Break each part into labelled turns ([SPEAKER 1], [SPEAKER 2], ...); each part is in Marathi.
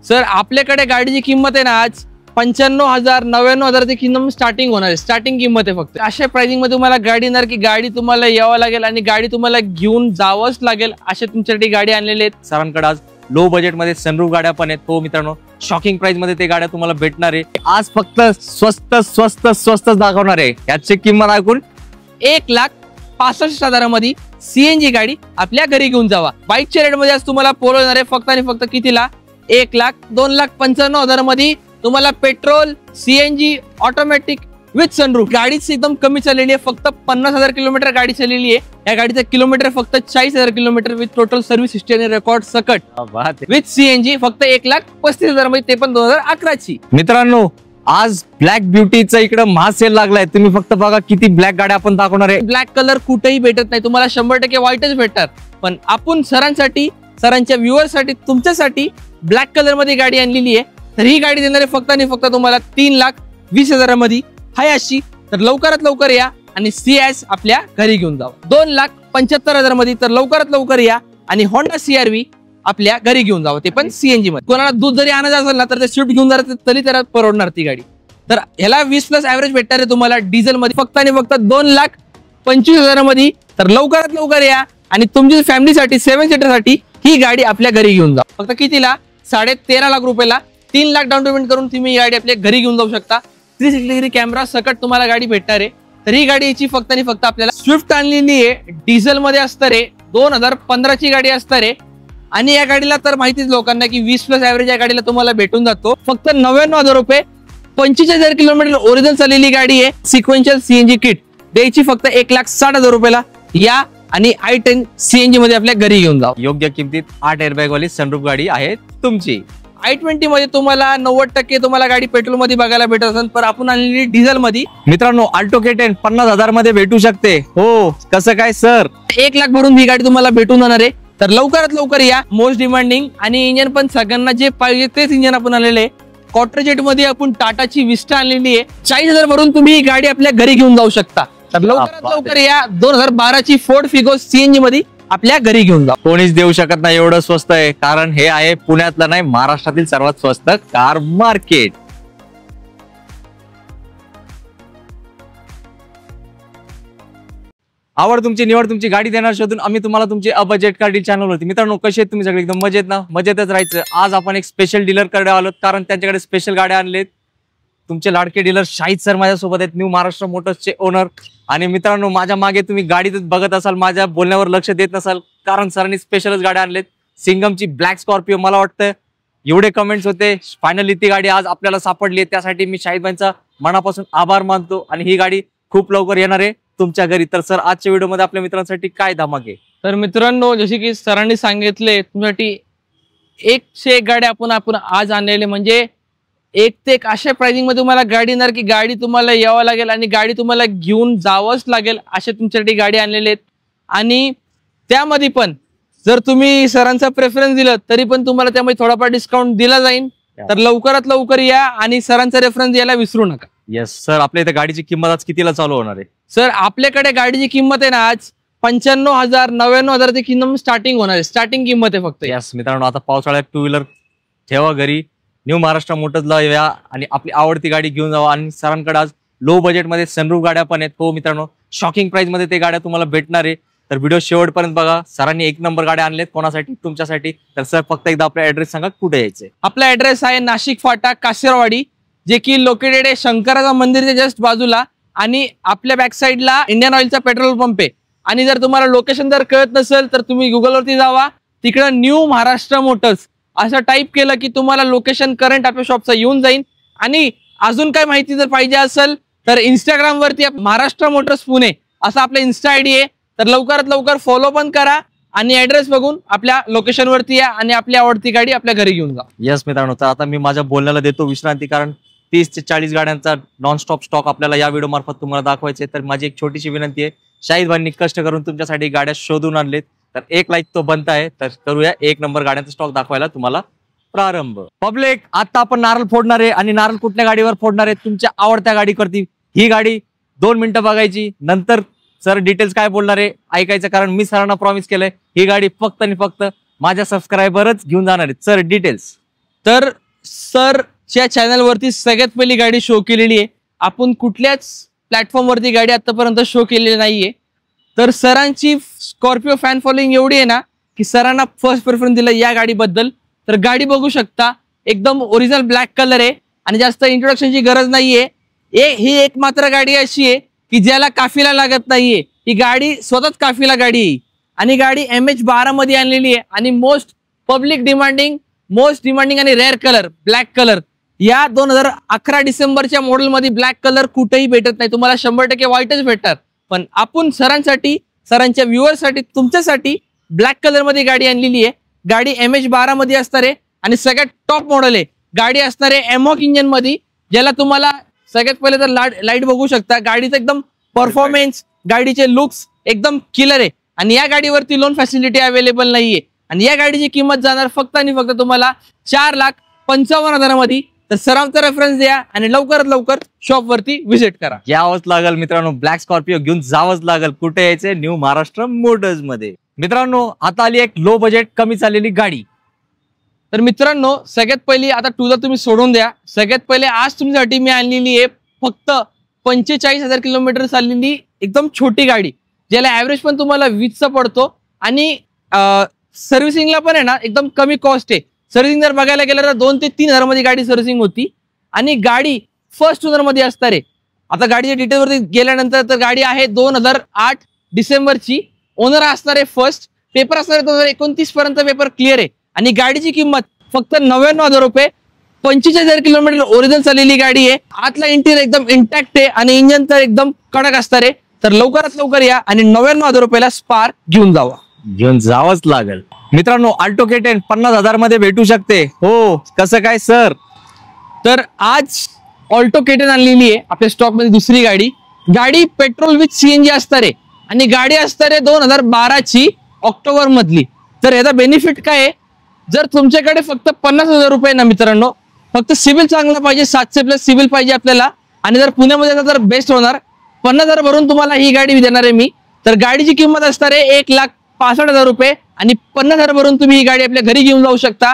[SPEAKER 1] सर आपल्याकडे गाडीची किंमत आहे ना आज 95,000 99,000 ची किंमत स्टार्टिंग होणार आहे. स्टार्टिंग किंमत आहे फक्त. अशा प्राइसिंग मध्ये तुम्हाला गाडी येणार की गाडी तुम्हाला यावं लागेल आणि गाडी तुम्हाला घेऊन जावंच लागेल अशा तुमच्यासाठी गाडी आणलेली आहेत.
[SPEAKER 2] सरांकडे आज लो बजेट मध्ये सनरूफ गाड्या पण आहेत. हो मित्रांनो, शॉकिंग प्राइस मध्ये ते गाड्या तुम्हाला भेटणार आहे. आज फक्त स्वस्त स्वस्त स्वस्त दाखवणार आहे. याची किंमत ऐकून
[SPEAKER 1] 1,65,000 मध्ये सीएनजी गाडी आपल्या घरी घेऊन जावा. बाईकच्या रेट मध्ये आज तुम्हाला पोलो येणार आहे फक्त आणि फक्त कितीला 1,02,95,000 मध्ये तुम्हाला petrol CNG automatic with sunroof. गाडीच एकदम कमी चाललेली आहे. फक्त 50,000 किलोमीटर गाडी चाललेली आहे. या गाडीचा किलोमीटर फक्त 40,000 kilometre with total service history आणि रेकॉर्ड सकट विथ सीएनजी फक्त 1,35,000 मध्ये, ते पण 2011 ची.
[SPEAKER 2] मित्रांनो आज ब्लॅक ब्युटीचा इकडे महासेल लागलाय. तुम्ही फक्त बघा किती ब्लॅक गाड्या आपण दाखवणार आहे.
[SPEAKER 1] ब्लॅक कलर कुठेही भेटत नाही तुम्हाला, 100% व्हाईटच भेटणार. पण आपण सरांसाठी, सरांच्या व्ह्युअर साठी, तुमच्यासाठी ब्लॅक कलर मध्ये गाडी आणलेली आहे. तर ही गाडी देणार आहे फक्त आणि फक्त तुम्हाला 3,20,000 मध्ये. हाय अशी तर लवकरात लवकर या आणि सीएस आपल्या घरी घेऊन जावा. 2,75,000 मध्ये तर लवकरात लवकर या आणि होंडा CR-V आपल्या घरी घेऊन जावं, ते पण सीएनजी मध्ये. कोणाला दूध जरी आणायचं असेल ना तर ते स्विफ्ट घेऊन जातात तरी त्याला परवडणार ती गाडी. तर ह्याला 20+ ऍव्हरेज भेटणार आहे तुम्हाला डिझेल मध्ये फक्त आणि फक्त 2,25,000 मध्ये. तर लवकरात लवकर या आणि तुमच्या फॅमिलीसाठी 7 सीटर साठी ही गाडी आपल्या घरी घेऊन जा. फक्त कितीला 13.5 लाख रुपयाला 3 लाख डाऊन पेमेंट करून तुम्ही ही गाडी आपल्या घरी घेऊन जाऊ शकता. 360 डिग्री कॅमेरा सकट तुम्हाला गाडी भेटणार आहे. तर ही गाडी याची फक्त आणि फक्त आपल्याला स्विफ्ट आणलेली आहे. डिझेल मध्ये असणार आहे. 2015 ची गाडी असणार आहे. आणि या गाडीला तर माहितीच लोकांना की 20+ ऍव्हरेज या गाडीला तुम्हाला भेटून जातो. फक्त 99,000 रुपये, 45,000 किलोमीटर ओरिजिनल चाललेली गाडी आहे. सिक्वेन्शियल सीएनजी किट द्यायची फक्त 1,60,000 रुपयाला. या आणि i10 सीएनजी मध्ये आपल्या घरी घेऊन जाऊ.
[SPEAKER 2] योग्य किमतीत 8 एअरबॅग वाली सनरूफ गाडी आहे तुमची.
[SPEAKER 1] i20 मध्ये तुम्हाला 90% तुम्हाला गाडी पेट्रोल मध्ये बघायला भेटत असेल, पण आपण आणलेली डिझेल मध्ये.
[SPEAKER 2] मित्रांनो अल्टो K10 50,000 मध्ये भेटू शकते. हो कसं काय सर?
[SPEAKER 1] 1 लाख भरून ही गाडी तुम्हाला भेटून जाणार आहे. तर लवकरात लवकर या. मोस्ट डिमांडिंग आणि इंजन पण सगळ्यांना जे पाहिजे तेच इंजन आपण आणलेले आहे. क्वार्टरजेट मध्ये आपण टाटाची विस्टा आणलेली आहे. 40,000 भरून तुम्ही ही गाडी आपल्या घरी घेऊन जाऊ शकता. तर लवकरात लवकर या. 2012 ची फोर्ड फिगो सीएनजी मध्ये आपल्या घरी घेऊन जा.
[SPEAKER 2] कोणीच देऊ शकत नाही एवढं स्वस्त आहे, कारण हे आहे पुण्यातलं नाही महाराष्ट्रातील सर्वात स्वस्त कार मार्केट. आवड तुमची, निवड तुमची, गाडी देणार शोधून आम्ही तुम्हाला तुमची बजेट कार डील चॅनल होती. मित्रांनो कसे आहेत तुम्ही सगळे? एकदम मजेत ना? मजेतच राहायचं. आज आपण एक स्पेशल डीलर कडे आलो, कारण त्यांच्याकडे स्पेशल गाड्या आणलेत. तुमचे लाडके डीलर शाहिद सर माझ्यासोबत आहेत, न्यू महाराष्ट्र मोटर्सचे ओनर. आणि मित्रांनो माझ्या मागे तुम्ही गाडीतच बघत असाल, माझ्या बोलण्यावर लक्ष देत नसाल, कारण सरांनी स्पेशलच गाड्या आणलेत. सिंगमची ब्लॅक स्कॉर्पिओ. मला वाटतं एवढे कमेंट्स होते, फायनली ती गाडी आज आपल्याला सापडली आहे. त्यासाठी मी शाहिद भाईंचा मनापासून आभार मानतो. आणि ही गाडी खूप लवकर येणार आहे तुमच्या घरी. तर सर आजच्या व्हिडिओमध्ये आपल्या मित्रांसाठी काय धमाक आहे?
[SPEAKER 1] तर मित्रांनो जसे की सरांनी सांगितले तुमच्यासाठी 101 गाड्या आपण आज आणलेले, म्हणजे एक ते एक अशा प्राइसिंग मध्ये तुम्हाला गाडी येणार की गाडी तुम्हाला यावं लागेल आणि गाडी तुम्हाला घेऊन जावंच लागेल अशा तुमच्यासाठी गाडी आणलेले आहेत. आणि त्यामध्ये पण जर तुम्ही सरांचा प्रेफरन्स दिलं तरी पण तुम्हाला त्यामध्ये थोडाफार डिस्काउंट दिला जाईल. तर लवकरात लवकर या आणि सरांचा रेफरन्स द्यायला विसरू नका.
[SPEAKER 2] येस सर, आपल्या इथे गाडीची किंमत आज कितीला चालू होणार आहे?
[SPEAKER 1] सर आपल्याकडे गाडीची किंमत आहे ना आज 95,000 99,000 ची किंमत स्टार्टिंग होणार आहे. स्टार्टिंग किंमत आहे फक्त.
[SPEAKER 2] यस मित्रांनो, आता पावसाळ्यात 2 व्हीलर ठेवा घरी, न्यू महाराष्ट्र मोटर्सला या आणि आपली आवडती गाडी घेऊन जावा. आणि सरांकडे आज लो बजेट मध्ये सनरूफ गाड्या पण आहेत. हो मित्रांनो, शॉकिंग प्राइस मध्ये ते गाड्या तुम्हाला भेटणार आहे. तर व्हिडिओ शेवटपर्यंत बघा. सरांनी 1 नंबर गाड्या आणल्यात. कोणासाठी? तुमच्यासाठी. तर सर फक्त एकदा आपला ऍड्रेस सांगा, कुठे यायचंय?
[SPEAKER 1] आपला ऍड्रेस आहे नाशिक फाटा कासेरवाडी, जे की लोकेटेड आहे शंकराचा मंदिरच्या जस्ट बाजूला. आणि आपल्या बॅक साईडला इंडियन ऑइलचा पेट्रोल पंप आहे. आणि जर तुम्हाला लोकेशन जर कळत नसेल तर तुम्ही गुगलवरती जावा, तिकडं न्यू महाराष्ट्र मोटर्स असं टाईप केलं की तुम्हाला लोकेशन करंट आपल्या शॉपचा येऊन जाईल. आणि अजून काय माहिती जर पाहिजे असेल तर इंस्टाग्राम वरती महाराष्ट्र मोटर्स पुणे असं आपलं इन्स्टा आयडी आहे. तर लवकरात लवकर फॉलो पण करा आणि ऍड्रेस बघून आपल्या लोकेशन वरती या आणि आपली आवडती गाडी आपल्या घरी घेऊन जा.
[SPEAKER 2] यस मित्रांनो, तर आता मी माझ्या बोलण्याला देतो विश्रांती, कारण 30 ते 40 गाड्यांचा नॉनस्टॉप स्टॉक आपल्याला या व्हिडिओ मार्फत तुम्हाला दाखवायचे. तर माझी एक छोटीशी विनंती आहे, शाहिद भाईंनी कष्ट करून तुमच्यासाठी गाड्या शोधून आणलेत. तर 1 लाईक तो बनता आहे. तर करूया 1 नंबर गाड्यांचा स्टॉक दाखवायला तुम्हाला प्रारंभ. पब्लिक, आता आपण नारळ फोडणार आहे. आणि नारळ कुठल्या गाडीवर फोडणार आहे? तुमच्या आवडत्या गाडीवरती. ही गाडी 2 मिनिटं बघायची, नंतर सर डिटेल्स काय बोलणार आहे ऐकायचं, कारण मी सरांना प्रॉमिस केलंय ही गाडी फक्त आणि फक्त माझ्या सबस्क्रायबरच घेऊन जाणार आहेत. Sir details.
[SPEAKER 1] तर सरच्या चॅनलवरती सगळ्यात पहिली गाडी शो केलेली आहे. आपण कुठल्याच प्लॅटफॉर्मवरती गाडी आतापर्यंत शो केलेली नाहीये. तर सरांची स्कॉर्पिओ फॅन फॉलोइंग एवढी आहे ना की सरांना फर्स्ट प्रेफरन्स दिलं या गाडीबद्दल. तर गाडी बघू शकता, एकदम ओरिजिनल ब्लॅक कलर आहे आणि जास्त इंट्रोडक्शनची गरज नाहीये. ही एक मात्र गाडी अशी आहे की ज्याला काफिला लागत नाहीये. ही गाडी स्वतःच काफिला गाडी आहे आणि गाडी MH12 मध्ये आणलेली आहे आणि मोस्ट डिमांडिंग आणि रेअर कलर ब्लॅक कलर. या 2011 डिसेंबरच्या मॉडेलमध्ये ब्लॅक कलर कुठेही भेटत नाही. तुम्हाला 100% व्हाईटच भेटतात. पण आपण सरांसाठी, सरांच्या व्ह्युअरसाठी, तुमच्यासाठी ब्लॅक कलर मध्ये गाडी आणलेली आहे. गाडी MH12 मध्ये असणार आहे आणि सगळ्यात टॉप मॉडेल आहे. गाडी असणार आहे एमॉक इंजिन मध्ये, ज्याला तुम्हाला सगळ्यात पहिले तर लाईट बघू शकता. गाडीचं एकदम परफॉर्मन्स, गाडीचे लुक्स एकदम किलर आहे आणि या गाडीवरती लोन फॅसिलिटी अवेलेबल नाहीये. आणि या गाडीची किंमत जाणार फक्त आणि फक्त तुम्हाला 4,55,000 मध्ये. तर सरांचा रेफरन्स द्या आणि लवकरात लवकर शॉप वरती व्हिजिट करा.
[SPEAKER 2] यावंच लागेल मित्रांनो, ब्लॅक स्कॉर्पिओ घेऊन जावंच लागेल. कुठे यायचंय? न्यू महाराष्ट्र मोटर्स मध्ये. मित्रांनो, आता आली एक लो बजेट कमी चाललेली गाडी.
[SPEAKER 1] तर मित्रांनो, सगळ्यात पहिली आता टूला तुम्ही सोडून द्या. सगळ्यात पहिले आज तुमच्यासाठी मी आणलेली आहे फक्त 45,000 किलोमीटर चाललेली एकदम छोटी गाडी, ज्याला ऍव्हरेज पण तुम्हाला 20चा पडतो आणि सर्व्हिसिंगला पण आहे ना एकदम कमी कॉस्ट आहे. सर्व्हिसिंग जर बघायला गेलं तर 2 ते 3 हजारामध्ये गाडी सर्व्हिसिंग होती आणि गाडी फर्स्ट ओनर मध्ये असणार आहे. आता गाडीच्या डिटेलवरती गेल्यानंतर तर गाडी आहे 2008 डिसेंबरची. ओनर असणार आहे फर्स्ट. पेपर असणार आहे 2029 पर्यंत पेपर क्लिअर आहे आणि गाडीची किंमत फक्त 99,000 रुपये. 45,000 किलोमीटर ओरिजिनल चाललेली गाडी आहे. आतला इंटिरियर एकदम इंटॅक्ट आहे आणि इंजन तर एकदम कडक असणार आहे. तर लवकरात लवकर या आणि 99,000 रुपयाला स्पार्क घेऊन
[SPEAKER 2] जावंच लागेल. मित्रांनो, अल्टो K10 50,000 मध्ये भेटू शकते. हो, कसं काय सर?
[SPEAKER 1] तर आज ऑल्टो K10 आणलेली आहे आपल्या स्टॉक मध्ये दुसरी गाडी. गाडी पेट्रोल विथ CNG असणार आहे आणि गाडी असणार आहे 2012ची ऑक्टोबर मधली. तर याचा बेनिफिट काय आहे? जर तुमच्याकडे फक्त 50,000 रुपये ना मित्रांनो, फक्त सिबिल चांगला पाहिजे, 700+ सिबिल पाहिजे आपल्याला आणि जर पुण्यामध्ये तर बेस्ट होणार. 50,000 भरून तुम्हाला ही गाडी देणार आहे मी. तर गाडीची किंमत असणार आहे 1,65,000 रुपये आणि 50,000 भरून तुम्ही ही गाडी आपल्या घरी घेऊन जाऊ शकता.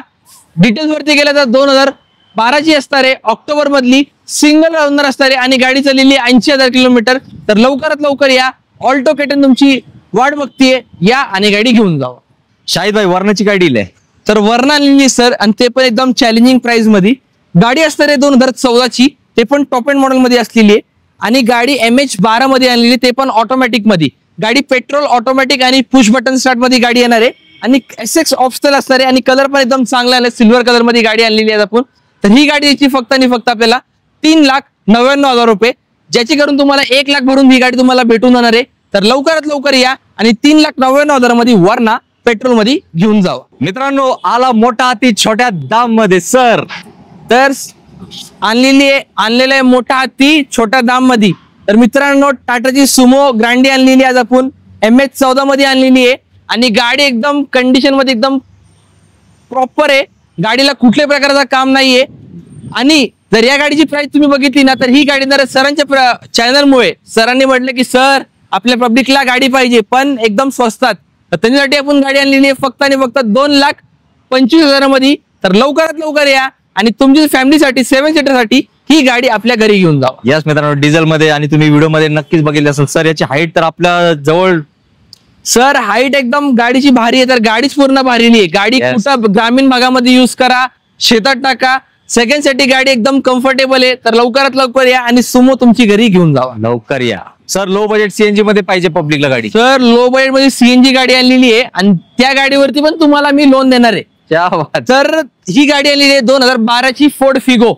[SPEAKER 1] डिटेल्स वरती गेलं तर 2012ची असणार आहे, ऑक्टोबर मधली, सिंगल ओनर असणार आहे आणि गाडी चाललेली 80,000 किलोमीटर. तर लवकरात लवकर या. ऑल्टो K10 तुमची वाट बघतीये, या आणि गाडी घेऊन जावा.
[SPEAKER 2] शाहिद भाई, वर्णाची गाडी आहे.
[SPEAKER 1] तर वर्णा लिहिली सर आणि ते पण एकदम चॅलेंजिंग प्राइस मध्ये. गाडी असणार आहे 2014ची, ते पण टॉप एंड मॉडेल मध्ये असलेली आहे आणि गाडी MH12 मध्ये आणलेली, ते पण ऑटोमॅटिक मध्ये. गाडी पेट्रोल, ऑटोमॅटिक आणि पुश बटन स्टार्ट मध्ये गाडी येणार आहे आणि SX ऑप्शनल असणार आहे आणि कलर पण एकदम चांगला आहे, सिल्वर कलर मध्ये गाडी आणलेली आहे आपण. तर ही गाडी याची फक्त आणि फक्त आपल्याला 3,99,000 रुपये, ज्याची करून तुम्हाला 1,00,000 भरून ही गाडी तुम्हाला भेटून जाणार आहे. तर लवकरात लवकर या आणि 3,99,000 मध्ये वर्णा पेट्रोल मध्ये घेऊन जावा.
[SPEAKER 2] मित्रांनो, आला मोठा हाती छोट्या दाम मध्ये सर.
[SPEAKER 1] तर आणलेला आहे मोठा हाती छोट्या दाम मध्ये. तर मित्रांनो, टाटाची सुमो ग्रँडी आणलेली आज आपण MH14 मध्ये आणलेली आहे आणि गाडी एकदम कंडिशन मध्ये एकदम प्रॉपर आहे. गाडीला कुठल्याही प्रकारचा काम नाहीये आणि जर या गाडीची प्राइस तुम्ही बघितली ना तर ही गाडी जर सरांच्या चॅनलमुळे सरांनी म्हटलं की सर आपल्या पब्लिकला गाडी पाहिजे पण एकदम स्वस्तात, तर त्यांच्यासाठी आपण गाडी आणलेली आहे फक्त आणि फक्त 2,25,000 मध्ये. तर लवकरात लवकर या आणि तुमच्या फॅमिलीसाठी 7 सीटरसाठी ही गाडी आपल्या घरी घेऊन जावा.
[SPEAKER 2] यस मित्रांनो, डिझेल मध्ये आणि तुम्ही व्हिडिओ मध्ये नक्कीच बघितलं असेल. सर, याची हाईट तर आपल्या जवळ
[SPEAKER 1] सर हाईट एकदम गाडीची भारी आहे. तर गाडीच पूर्ण भारीली आहे. गाडी कुठं ग्रामीण भागामध्ये युज करा, शेतात टाका, सेकंड साठी गाडी एकदम कम्फर्टेबल आहे. तर लवकरात लवकर या आणि सुमो तुमची घरी घेऊन जावा.
[SPEAKER 2] लवकर या. सर, लो बजेट CNG मध्ये पाहिजे पब्लिकला गाडी.
[SPEAKER 1] सर, लो बजेट मध्ये CNG गाडी आणलेली आहे आणि त्या गाडीवरती पण तुम्हाला मी लोन देणार आहे. तर ही गाडी आलेली आहे 2012ची फोर्ड फिगो.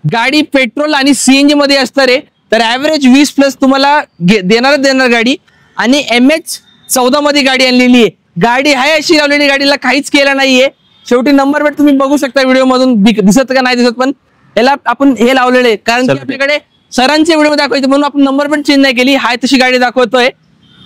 [SPEAKER 1] गाडी पेट्रोल आणि CNG मध्ये असणार आहे. तर ऍव्हरेज 20+ तुम्हाला देणार गाडी आणि MH14 मध्ये गाडी आणलेली आहे. गाडी आहे अशी लावलेली, गाडीला काहीच केलं नाहीये. शेवटी नंबर प्लेट तुम्ही बघू शकता व्हिडिओ मधून, दिसत का नाही दिसत, पण याला आपण हे लावलेलं आहे कारण की आपल्याकडे सरांच्या व्हिडिओ दाखवायचं म्हणून आपण नंबर पण चेंज नाही केली, हाय तशी गाडी दाखवतोय.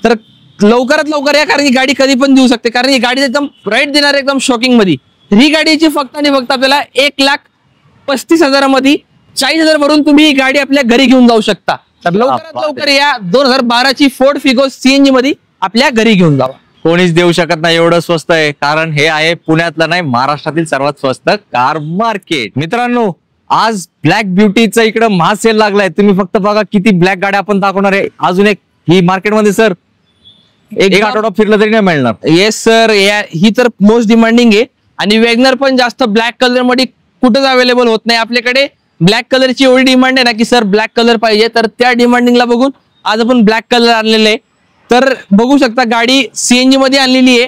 [SPEAKER 1] तर लवकरात लवकर या कारण ही गाडी कधी पण देऊ शकते, कारण ही गाडी एकदम राईट देणार एकदम शॉकिंग मध्ये. ही गाडीची फक्त आणि फक्त आपल्याला 1,35,000 मध्ये 40,000 भरून तुम्ही ही गाडी आपल्या घरी घेऊन जाऊ शकता. तर लवकरात लवकर या. 2012ची फोर्ड फिगो CNG मध्ये आपल्या घरी घेऊन जावा.
[SPEAKER 2] कोणीच देऊ शकत नाही एवढं स्वस्त आहे, कारण हे आहे पुण्यातलं नाही महाराष्ट्रातील सर्वात स्वस्त कार मार्केट. मित्रांनो, आज ब्लॅक ब्युटीचा इकडे महासेल लागलाय. तुम्ही फक्त बघा किती ब्लॅक गाड्या आपण दाखवणार आहे. अजून एक ही मार्केटमध्ये सर एक आठवडा फिरलं तरी नाही मिळणार.
[SPEAKER 1] येस सर, ही तर मोस्ट डिमांडिंग आहे आणि वॅगनर पण जास्त ब्लॅक कलर मध्ये कुठंच अवेलेबल होत नाही. आपल्याकडे ब्लॅक कलरची एवढी डिमांड आहे ना की सर ब्लॅक कलर पाहिजे, तर त्या डिमांडिंगला बघून आज आपण ब्लॅक कलर आणलेले आहे. तर बघू शकता गाडी सीएनजी मध्ये आणलेली आहे.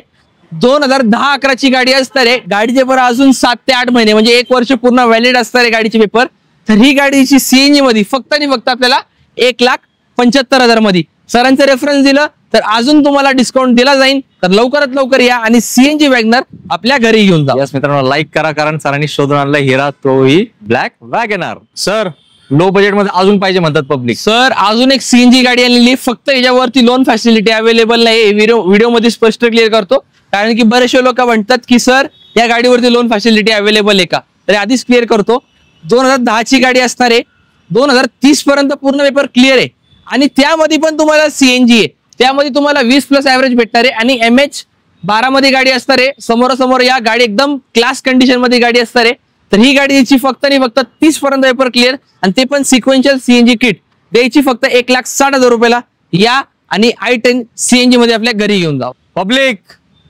[SPEAKER 1] 2010-11ची गाडी असणार आहे. गाडीचे पेपर अजून 7 ते 8 महिने म्हणजे 1 वर्ष पूर्ण व्हॅलिड असणार आहे गाडीचे पेपर. तर ही गाडीची सीएनजी मध्ये फक्त आणि फक्त आपल्याला 1,75,000 मध्ये. सरांचं रेफरन्स दिलं तर अजून तुम्हाला डिस्काउंट दिला जाईल. तर लवकरात लवकर या आणि सीएनजी वॅगनर आपल्या घरी घेऊन जा.
[SPEAKER 2] यस मित्रांनो, लाईक करा, कारण सरांनी शोधून आणला हिरा, तोही black WagonR. Sir low budget मध्ये अजून पाहिजे म्हणतात पब्लिक.
[SPEAKER 1] सर अजून एक सीएनजी गाडी आणलेली, फक्त याच्यावरती लोन फॅसिलिटी अवेलेबल नाही. व्हिडिओ मध्ये स्पष्ट क्लिअर करतो, कारण की बरेचसे लोक म्हणतात की सर या गाडीवरती लोन फॅसिलिटी अवेलेबल आहे का. तर आधीच क्लिअर करतो, 2010ची गाडी असणार आहे. 2030 पर्यंत पूर्ण पेपर क्लिअर आहे आणि त्यामध्ये पण तुम्हाला सीएनजी आहे. त्यामध्ये तुम्हाला 20+ ऍव्हरेज भेटणार आहे आणि MH12 मध्ये गाडी असणार आहे. समोरासमोर या गाडी एकदम क्लास कंडिशन मध्ये गाडी असणार आहे. तर ही गाडी द्यायची फक्त आणि फक्त 30 पर्यंत पेपर क्लिअर आणि ते पण सिक्वेन्शियल सीएनजी किट द्यायची फक्त 1,60,000 रुपयाला. या आणि i10 सीएनजी मध्ये आपल्या घरी घेऊन जाऊ.
[SPEAKER 2] पब्लिक,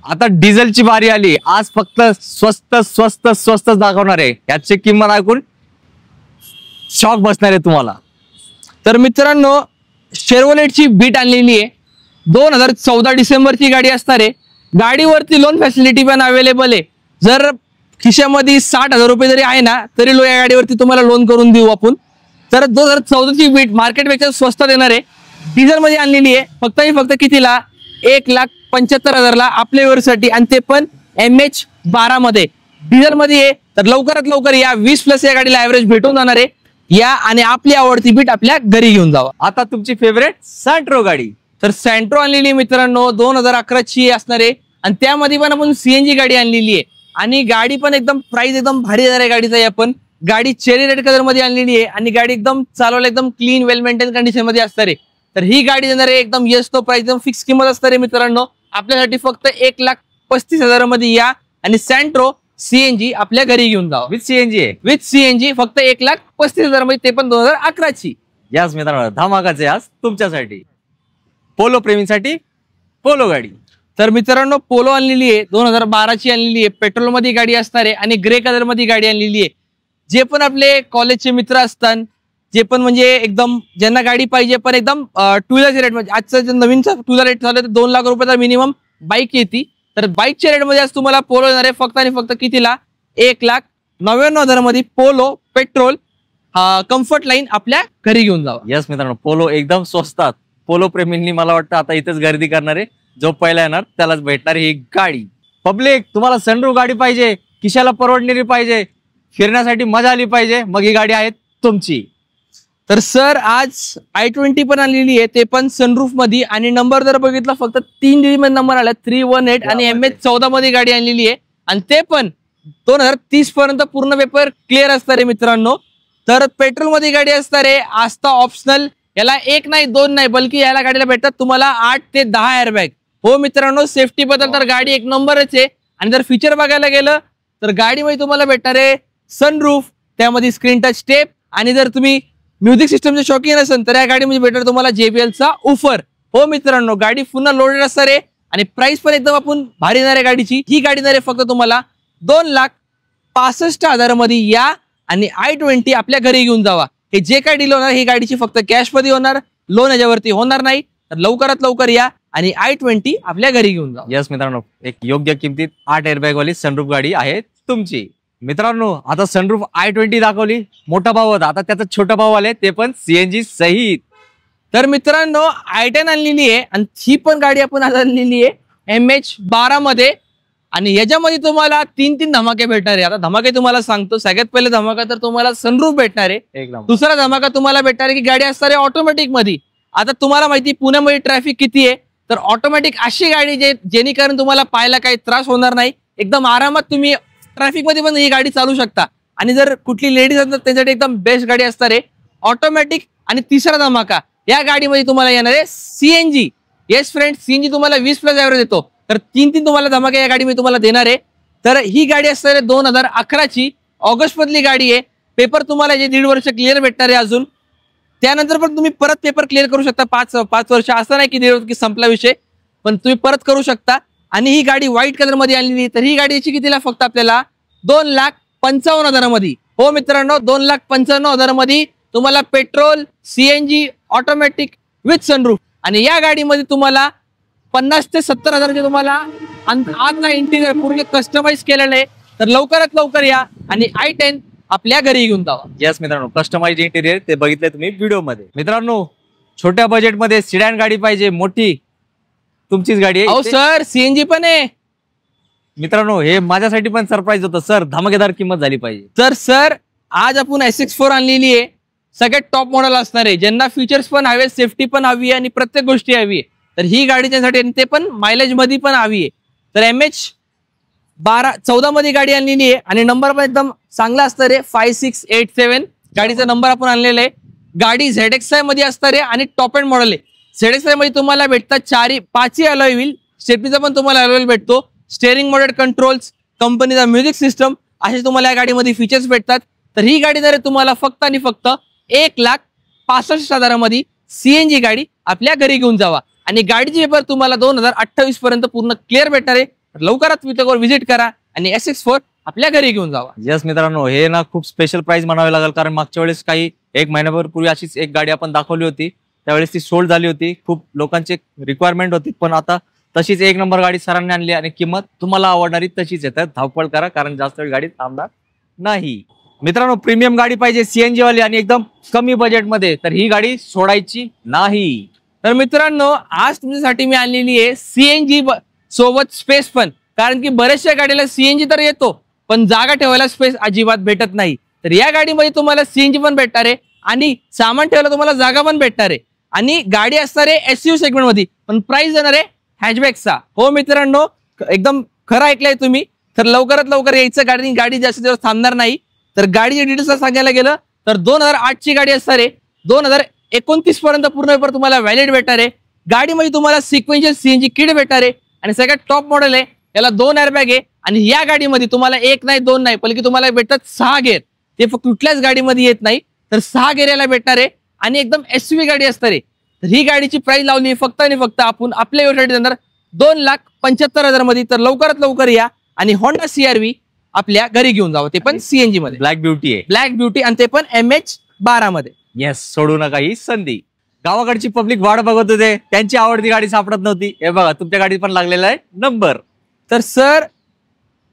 [SPEAKER 2] आता डिझेलची बारी आली. आज फक्त स्वस्त स्वस्त स्वस्त दाखवणार आहे. याची किंमत ऐकून शॉक बसणार आहे तुम्हाला.
[SPEAKER 1] तर मित्रांनो, शेवरलेटची बीट आणलेली आहे. 2014 डिसेंबरची गाडी असणार आहे. गाडीवरती लोन फॅसिलिटी पण अवेलेबल आहे. जर खिशामध्ये 60,000 रुपये जरी आहे ना, तरी या गाडीवरती तुम्हाला लोन करून देऊ आपण. तर 2014ची बीट मार्केटपेक्षा स्वस्त देणार आहे. डिझेल मध्ये आणलेली आहे. फक्त आणि फक्त कितीला? 1,75,000ला आपल्या व्यवसायासाठी, आणि ते पण MH12 मध्ये डिझेल मध्ये आहे. तर लवकरात लवकर या. 20+ या गाडीला ऍव्हरेज भेटून जाणार आहे. या आणि आपली आवडती बीट आपल्या घरी घेऊन जावा.
[SPEAKER 2] आता तुमची फेवरेट सँट्रो गाडी.
[SPEAKER 1] तर सँट्रो आणलेली मित्रांनो 2011ची असणार आहे आणि त्यामध्ये पण आपण सीएनजी गाडी आणलेली आहे. आणि गाडी पण एकदम प्राइस एकदम भारी देणार आहे गाडीचा. आपण गाडी चेरी रेड कलर मध्ये आणलेली आहे आणि गाडी एकदम चालवायला एकदम क्लीन वेल मेंटेन कंडिशन मध्ये असणार आहे. तर ही गाडी देणार आहे एकदम येस तो प्राइस एकदम फिक्स किंमत असणार आहे मित्रांनो आपल्यासाठी. फक्त 1,35,000 मध्ये या आणि सँट्रो सीएनजी आपल्या घरी घेऊन जावा.
[SPEAKER 2] विथ सीएनजी आहे.
[SPEAKER 1] विथ सीएनजी फक्त 1,35,000 मध्ये, ते पण 2011ची.
[SPEAKER 2] याच मित्रांनो, धमाकाचे आज तुमच्यासाठी, पोलो प्रेमींसाठी पोलो गाडी.
[SPEAKER 1] तर मित्रांनो, पोलो आणलेली आहे 2012ची आणलेली आहे. पेट्रोल मध्ये गाडी असणार आहे आणि ग्रे कलर मध्ये गाडी आणलेली आहे. जे पण आपले कॉलेजचे मित्र असतात, जे पण म्हणजे एकदम ज्यांना गाडी पाहिजे पण एकदम टू व्हीलरच्या रेट मध्ये, आजचा जे नवीन टू व्हीलर रेट झालं तर 2 लाख रुपयाचा मिनिमम बाईक येते. तर बाईकच्या रेट मध्ये आज तुम्हाला पोलो येणार आहे फक्त आणि फक्त कितीला? 1,99,000 मध्ये पोलो पेट्रोल कम्फर्ट लाईन आपल्या घरी घेऊन जावा.
[SPEAKER 2] यस मित्रांनो, पोलो एकदम स्वस्तात. पोलो प्रेमींनी मला वाटतं आता इथेच गर्दी करणार आहे. जो पहिला येणार त्यालाच भेटणार ही गाडी. पब्लिक, तुम्हाला सनरूफ गाडी पाहिजे, खिशाला परवडणारी पाहिजे, फिरण्यासाठी मजा आली पाहिजे, मग ही गाडी आहे तुमची.
[SPEAKER 1] तर सर आज i20 पण आणलेली आहे, ते पण सनरूफ मध्ये. आणि नंबर जर बघितला फक्त 3 डिजिट मध्ये नंबर आला 318 आणि MH14 मध्ये गाडी आणलेली आहे. आणि ते पण 2030 पर्यंत पूर्ण पेपर क्लिअर असणार आहे मित्रांनो. तर पेट्रोल मध्ये गाडी असणार आहे. आस्था ऑप्शनल. याला 1 नाही 2 नाही, बल्कि याला गाडीला भेटतात तुम्हाला 8 ते 10 एअरबॅग. हो मित्रांनो, सेफ्टी बद्दल तर गाडी एक नंबरच आहे. आणि जर फीचर बघायला गेलं तर गाडीमध्ये तुम्हाला भेटणार आहे सनरूफ, त्यामध्ये स्क्रीन टच स्टेप, आणि जर तुम्ही म्युझिक सिस्टमचे शौकीन असेल तर या गाडीमध्ये भेटणार तुम्हाला JBLचा ऑफर. हो मित्रांनो, गाडी पुन्हा लोडेड असणार आहे आणि प्राइस पण एकदम आपण भारी येणार आहे गाडीची. ही गाडी येणार आहे फक्त तुम्हाला 2,65,000 मध्ये. या आणि i20 आपल्या घरी घेऊन जावा. हे जे काय डील होणार ही गाडीची फक्त कॅश मध्ये होणार, लोन याच्यावरती होणार नाही. तर लवकरात लवकर या आणि i20 आपल्या घरी घेऊन जा.
[SPEAKER 2] यस मित्रांनो, एक योग्य किमतीत 8 एअरबॅग वाली सनरूफ गाडी आहे तुमची. मित्रांनो, आता सनरूफ i20 दाखवली, मोठा भाऊ होता, आता त्याचा छोटा भाऊ आले, ते पण सीएनजी सहित.
[SPEAKER 1] तर मित्रांनो, i10 आणलेली आहे आणि ही पण गाडी आपण आज आणलेली आहे MH12 मध्ये. आणि याच्यामध्ये तुम्हाला 3 धमाके भेटणार आहे. आता धमाके तुम्हाला सांगतो. सगळ्यात पहिले धमाका तर तुम्हाला सनरूफ भेटणार आहे.
[SPEAKER 2] एकदम.
[SPEAKER 1] दुसरा धमाका तुम्हाला भेटणार आहे की गाडी असणार आहे ऑटोमॅटिक मध्ये. आता तुम्हाला माहिती पुण्यामध्ये ट्रॅफिक किती आहे, तर ऑटोमॅटिक अशी गाडी जेणेकरून तुम्हाला पाहायला काही त्रास होणार नाही. एकदम आरामात तुम्ही ट्रॅफिक मध्ये पण ही गाडी चालू शकता. आणि जर कुठली लेडीज असतात त्यांच्यासाठी एकदम बेस्ट गाडी असणार आहे ऑटोमॅटिक. आणि तिसरा धमाका, या गाडीमध्ये तुम्हाला येणार आहे सीएनजी. येस फ्रेंड, सीएनजी तुम्हाला 20+ ऍव्हरेज येतो. तर 3 तुम्हाला धमाके या गाडी मी तुम्हाला देणार आहे. तर ही गाडी असणार आहे 2011ची ऑगस्ट मधली गाडी आहे. पेपर तुम्हाला जे 1.5 वर्ष क्लिअर भेटणार आहे अजून. त्यानंतर पण तुम्ही परत पेपर क्लिअर करू शकता 5 वर्ष. असं नाही की 1.5 वर्ष संपला विषय, पण तुम्ही परत करू शकता. आणि ही गाडी व्हाईट कलर मध्ये आणलेली. तर ही गाडीची कितीला फक्त आपल्याला 2,55,000 मध्ये. हो मित्रांनो, 2,55,000 मध्ये तुम्हाला petrol, CNG, automatic with sunroof. आणि या गाडीमध्ये तुम्हाला 50,000 ते 70,000 तुम्हाला आतला इंटिरियर पूर्ण कस्टमाइज केलेलं आहे. तर लवकरात लवकर या आणि i10 आपल्या घरी घेऊन जावा.
[SPEAKER 2] यस मित्रांनो, कस्टमाइज इंटिरियर ते बघितले तुम्ही व्हिडिओ मध्ये. मित्रांनो, छोट्या बजेटमध्ये सिडॅन गाडी पाहिजे, मोठी, तुमचीच गाडी आहे.
[SPEAKER 1] अहो सर, CNG पण आहे.
[SPEAKER 2] मित्रांनो, हे माझ्यासाठी पण सरप्राईज होतं सर. धमाकेदार किंमत झाली पाहिजे.
[SPEAKER 1] तर सर, आज आपण SX4 आणलेली आहे. सगळ्यात टॉप मॉडेल असणार आहे, ज्यांना फीचर्स पण हवे, सेफ्टी पण हवी आहे आणि प्रत्येक गोष्टी हवी आहे. तर ही गाडी त्यांसाठी, ते पण मायलेज मध्ये पण हवी आहे. तर MH14 मध्ये गाडी आणलेली आहे आणि नंबर पण एकदम चांगला असणार आहे, 5687 गाडीचा नंबर आपण आणलेला आहे. गाडी ZXI मध्ये असणार आहे आणि टॉप एंड मॉडेल आहे. ZXI मध्ये तुम्हाला भेटतात 5 अलॉय व्हील, स्टेपनीचा पण तुम्हाला अलॉय व्हील भेटतो, स्टेअरिंग मोडेड कंट्रोल्स, कंपनीचा म्युझिक सिस्टम, असे तुम्हाला या गाडीमध्ये फीचर्स भेटतात. तर ही गाडी जर तुम्हाला फक्त आणि फक्त 1,65,000 मध्ये CNG गाडी आपल्या घरी घेऊन जावा. आणि गाडीची पेपर तुम्हाला 2028 पर्यंत पूर्ण क्लिअर भेटणार आहे. तर लवकरात वितकोर व्हिजिट करा आणि SX4 आपल्या घरी घेऊन जावा.
[SPEAKER 2] यस मित्रांनो, हे ना खूप स्पेशल प्राइस म्हणावे लागेल, कारण मागच्या वेळेस काही 1 महिन्याभर पूर्वी अशीच एक गाडी आपण दाखवली होती. त्यावेळेस ती सोल्ड झाली होती, खूप लोकांची रिक्वायरमेंट होती. पण आता तशीच 1 नंबर गाडी सरांनी आणली आणि किंमत तुम्हाला आवडणारी तशीच येतात. धावपळ करा, कारण जास्त वेळ गाडी थांबणार नाही. मित्रांनो, प्रीमियम गाडी पाहिजे, CNG वाली आणि एकदम कमी बजेटमध्ये, तर ही गाडी सोडायची नाही.
[SPEAKER 1] तर मित्रांनो, आज तुमच्यासाठी मी आणलेली आहे CNG सोबत स्पेस पण. कारण की बऱ्याचशा गाडीला CNG तर येतो, पण जागा ठेवायला स्पेस अजिबात भेटत नाही. तर या गाडीमध्ये तुम्हाला CNG पण भेटणार आहे आणि सामान ठेवायला तुम्हाला जागा पण भेटणार आहे. आणि गाडी असणार आहे SUV सेगमेंट मध्ये, पण प्राइस देणार आहे हॅचबॅकचा. हो मित्रांनो, एकदम खरं ऐकलंय तुम्ही. तर लवकरात लवकर यायचं, गाडी जास्त दिवस थांबणार नाही. तर गाडीच्या डिटेल्स सांगायला गेलं तर 2008 ची गाडी असणार आहे. 2029 पर्यंत पूर्ण पेपर तुम्हाला व्हॅलिड भेटणार आहे. गाडीमध्ये तुम्हाला सिक्वेन्शियल CNG किट भेटणार आहे आणि सगळ्यात टॉप मॉडेल आहे. याला 2 एअरबॅग आहे आणि या गाडीमध्ये तुम्हाला 1 नाही 2 नाही, बल्कि तुम्हाला भेटतात 6 गेअर. ते फक्त कुठल्याच गाडीमध्ये येत नाही. तर 6 गेअर याला भेटणार आहे आणि एकदम SUV गाडी असणार आहे. तर ही गाडीची प्राइस लावली फक्त आणि फक्त आपण आपल्या वेबसाईट देणार 2,75,000 मध्ये. तर लवकरात लवकर या आणि होंडा CR-V आपल्या घरी घेऊन जावं, ते पण CNG मध्ये.
[SPEAKER 2] ब्लॅक ब्युटी आहे,
[SPEAKER 1] ब्लॅक ब्युटी, आणि ते पण MH12 मध्ये.
[SPEAKER 2] येस, सोडू नका ही संधी. गावाकडची पब्लिक वाट बघत होते, त्यांची आवडती गाडी सापडत नव्हती. हे बघा, तुमच्या गाडीत पण लागलेला आहे नंबर.
[SPEAKER 1] तर सर,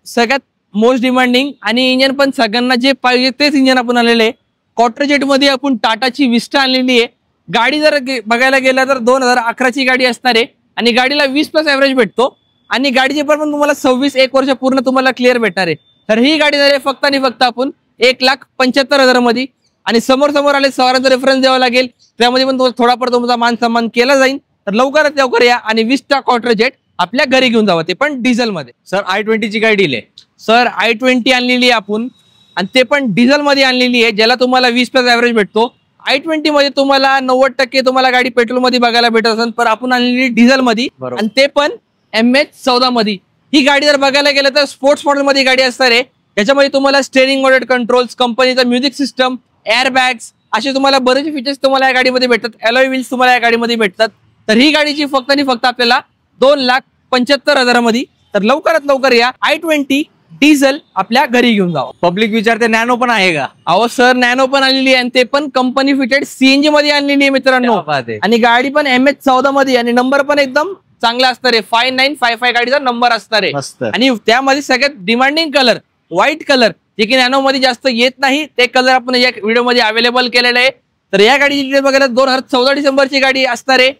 [SPEAKER 1] सगळ्यात मोस्ट डिमांडिंग आणि इंजन पण सगळ्यांना जे पाहिजे तेच इंजन आपण आणलेलं आहे. क्वार्टरजेट मध्ये आपण टाटाची विस्टा आणलेली आहे. गाडी जर बघायला गेला तर 2011ची गाडी असणार आहे आणि गाडीला 20+ ऍव्हरेज भेटतो आणि गाडीचे पण तुम्हाला 26 1 वर्ष पूर्ण तुम्हाला क्लिअर भेटणार आहे. तर ही गाडी जर फक्त आणि फक्त आपण 1,75,000 मध्ये. आणि समोर आले सवारांचा रेफरन्स द्यावा लागेल, त्यामध्ये पण थोडाफार तुमचा मान सन्मान केला जाईल. तर लवकरात लवकर या आणि विस्टा क्वार्टरजेट आपल्या घरी घेऊन जावं, ते पण डिझेल मध्ये.
[SPEAKER 2] सर, i20 ची काय डील आहे?
[SPEAKER 1] सर, i20 आणलेली आहे आपण आणि ते पण डिझेल मध्ये आणलेली आहे, ज्याला तुम्हाला 20+ ऍव्हरेज भेटतो. i20 मध्ये तुम्हाला 90% तुम्हाला गाडी पेट्रोल मध्ये बघायला भेटत असेल, पण आपण आणलेली डिझेल मध्ये आणि ते पण MH14 मध्ये. ही गाडी जर बघायला गेलं तर स्पोर्ट्स मॉडेल मध्ये गाडी असणार आहे. याच्यामध्ये तुम्हाला स्टेअरिंग मोडेड कंट्रोल्स, कंपनीचा म्युझिक सिस्टम, एअरबॅग्स, असे तुम्हाला बरेचसे फीचर्स तुम्हाला या गाडीमध्ये भेटतात. अलॉय व्हील्स तुम्हाला या गाडीमध्ये भेटतात. तर ही गाडीची फक्त आणि फक्त आपल्याला 2,75,000 मध्ये. तर लवकरात लवकर या, i20 डिझेल आपल्या घरी घेऊन जावं.
[SPEAKER 2] पब्लिक विचारते नॅनो पण आहे का?
[SPEAKER 1] अहो सर, नॅनो पण आणलेली आहे आणि ते पण कंपनी फिटेड CNG मध्ये आणलेली आहे मित्रांनो. आणि गाडी पण MH14 मध्ये आणि नंबर पण एकदम चांगला असणार आहे. 5955 गाडीचा नंबर असणार आहे. आणि त्यामध्ये सगळ्यात डिमांडिंग कलर व्हाईट कलर, जे की नॅनो मध्ये जास्त येत नाही, ते कलर आपण या व्हिडिओ मध्ये अवेलेबल केलेले आहे. तर या गाडीची डिटेल बघायला 2014 डिसेंबरची गाडी असणार आहे.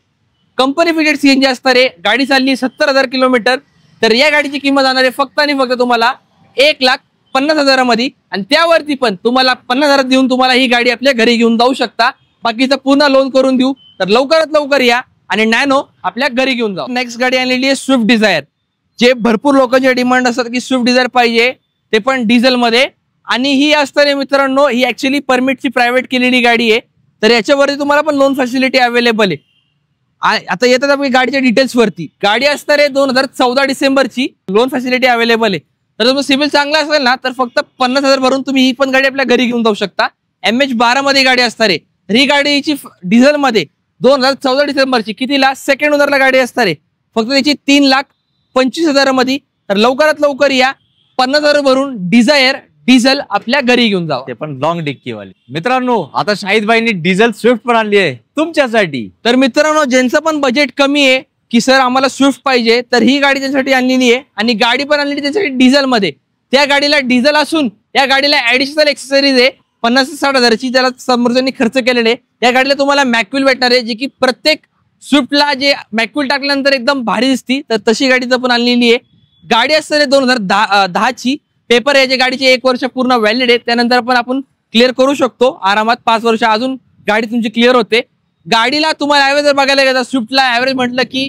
[SPEAKER 1] कंपनी फिटेड CNG असणार आहे. गाडी चालली 70,000 किलोमीटर. तर या गाडीची किंमत जाणार आहे फक्त आणि फक्त तुम्हाला 1,50,000 मध्ये. आणि त्यावरती पण तुम्हाला 50,000 देऊन तुम्हाला ही गाडी आपल्या घरी घेऊन जाऊ शकता. बाकीचं पुन्हा लोन करून देऊ. तर लवकरात लवकर या आणि नॅनो आपल्या घरी घेऊन जाऊ. नेक्स्ट गाडी आणलेली आहे स्विफ्ट डिझायर, जे भरपूर लोकांचे डिमांड असतात की स्विफ्ट डिझायर पाहिजे, ते पण डिझेल मध्ये. आणि ही असणार आहे मित्रांनो, ही ऍक्च्युअली परमिटची प्रायव्हेट केलेली गाडी आहे. तर याच्यावरती तुम्हाला पण लोन फॅसिलिटी अवेलेबल आहे. आता येतात आपली गाडीच्या डिटेल्स वरती. गाडी असणार आहे 2014 डिसेंबरची. लोन फॅसिलिटी अवेलेबल आहे. तर तुमचं सिबिल चांगला असेल ना तर फक्त 50,000 भरून तुम्ही ही पण गाडी आपल्या घरी घेऊन जाऊ शकता. MH12 मध्ये गाडी असणार आहे. तर ही गाडीची डिझेल मध्ये 2014 डिसेंबरची कितीला सेकंड ओनरला गाडी असणार आहे. फक्त त्याची 3,25,000 मध्ये. तर लवकरात लवकर या. 50,000 भरून डिझायर डिझेल आपल्या घरी घेऊन जावा.
[SPEAKER 2] ते पण लॉंग डिक्कीवाली. मित्रांनो आता शाहिदबाईंनी डिझेल स्विफ्ट पण आणली आहे तुमच्यासाठी.
[SPEAKER 1] तर मित्रांनो ज्यांचं पण बजेट कमी आहे की सर आम्हाला स्विफ्ट पाहिजे तर ही गाडी त्यांच्यासाठी आणलेली आहे. आणि गाडी पण आणलेली त्यांच्यासाठी डिझेल मध्ये. त्या गाडीला डिझेल असून या गाडीला ऍडिशनल एक्सेसरीज आहे 50 ते 60,000ची ज्याला समोरच्यांनी खर्च केलेले. या गाडीला तुम्हाला मॅक्विल भेटणार आहे जी की प्रत्येक स्विफ्टला जे मॅक्विल टाकल्यानंतर एकदम भारी दिसती. तर तशी गाडी पण आणलेली आहे. गाडी असते 2010ची. पेपर याच्या गाडीचे 1 वर्ष पूर्ण व्हॅलिड आहे. त्यानंतर पण आपण क्लिअर करू शकतो आरामात. 5 वर्ष अजून गाडी तुमची क्लिअर होते. गाडीला तुम्हाला ऍव्हरेज जर बघायला गेलं स्विफ्टला ऍव्हरेज म्हटलं की